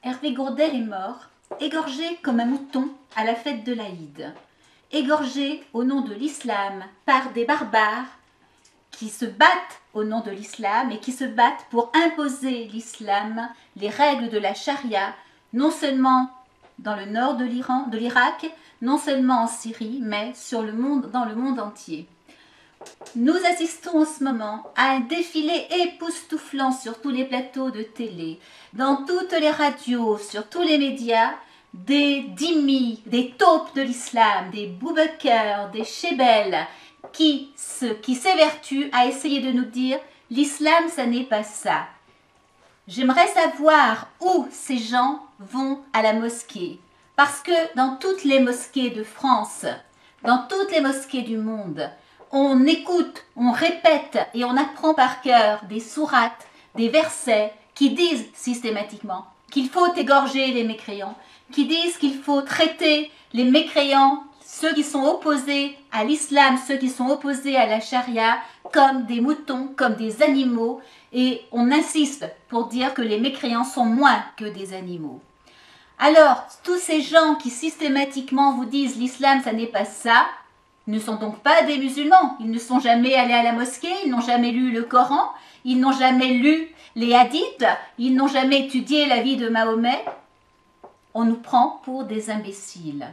Hervé Gourdel est mort, égorgé comme un mouton à la fête de l'Aïd. Égorgé au nom de l'islam par des barbares qui se battent au nom de l'islam et qui se battent pour imposer l'islam, les règles de la charia, non seulement dans le nord de l'Irak, non seulement en Syrie, mais dans le monde entier. Nous assistons en ce moment à un défilé époustouflant sur tous les plateaux de télé, dans toutes les radios, sur tous les médias, des dhimmis, des taupes de l'islam, des Boubacar, des Chebel, qui s'évertuent à essayer de nous dire « l'islam, ça n'est pas ça ». J'aimerais savoir où ces gens vont à la mosquée, parce que dans toutes les mosquées de France, dans toutes les mosquées du monde, on écoute, on répète et on apprend par cœur des sourates, des versets qui disent systématiquement qu'il faut égorger les mécréants, qui disent qu'il faut traiter les mécréants, ceux qui sont opposés à l'islam, ceux qui sont opposés à la charia, comme des moutons, comme des animaux, et on insiste pour dire que les mécréants sont moins que des animaux. Alors, tous ces gens qui systématiquement vous disent l'islam, ça n'est pas ça, ne sont donc pas des musulmans. Ils ne sont jamais allés à la mosquée, ils n'ont jamais lu le Coran, ils n'ont jamais lu les hadiths, ils n'ont jamais étudié la vie de Mahomet. On nous prend pour des imbéciles.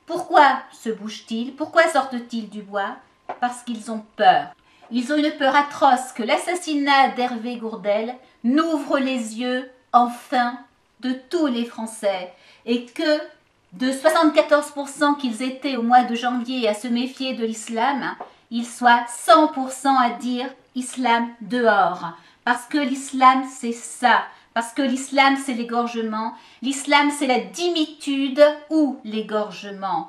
Pourquoi se bougent-ils? Pourquoi sortent-ils du bois? Parce qu'ils ont peur. Ils ont une peur atroce que l'assassinat d'Hervé Gourdel n'ouvre les yeux, enfin, de tous les Français et que de 74% qu'ils étaient au mois de janvier à se méfier de l'islam, ils soient 100% à dire islam dehors. Parce que l'islam c'est ça, parce que l'islam c'est l'égorgement, l'islam c'est la dimitude ou l'égorgement.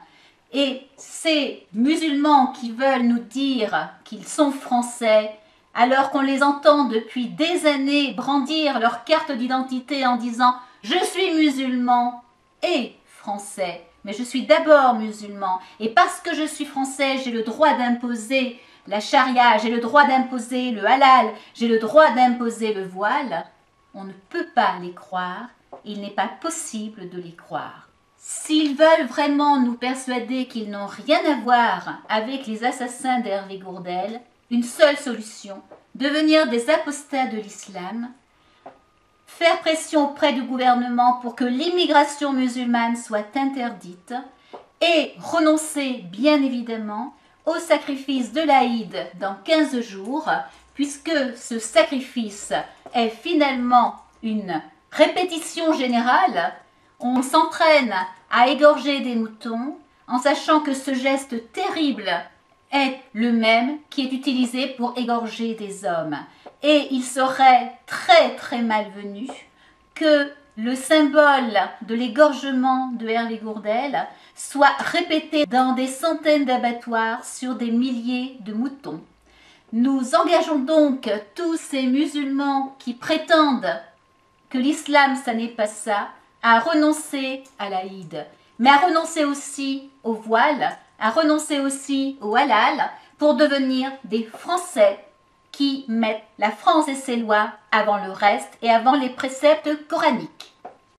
Et ces musulmans qui veulent nous dire qu'ils sont français, alors qu'on les entend depuis des années brandir leur carte d'identité en disant « je suis musulman » et français, mais je suis d'abord musulman et parce que je suis français, j'ai le droit d'imposer la charia, j'ai le droit d'imposer le halal, j'ai le droit d'imposer le voile. On ne peut pas les croire, il n'est pas possible de les croire. S'ils veulent vraiment nous persuader qu'ils n'ont rien à voir avec les assassins d'Hervé Gourdel, une seule solution, devenir des apostats de l'islam, faire pression auprès du gouvernement pour que l'immigration musulmane soit interdite et renoncer bien évidemment au sacrifice de l'Aïd dans 15 jours, puisque ce sacrifice est finalement une répétition générale. On s'entraîne à égorger des moutons en sachant que ce geste terrible est le même qui est utilisé pour égorger des hommes. Et il serait très malvenu que le symbole de l'égorgement de Hervé Gourdel soit répété dans des centaines d'abattoirs sur des milliers de moutons. Nous engageons donc tous ces musulmans qui prétendent que l'islam, ça n'est pas ça, à renoncer à l'Aïd, mais à renoncer aussi au voile, à renoncer aussi au halal, pour devenir des Français qui mettent la France et ses lois avant le reste et avant les préceptes coraniques.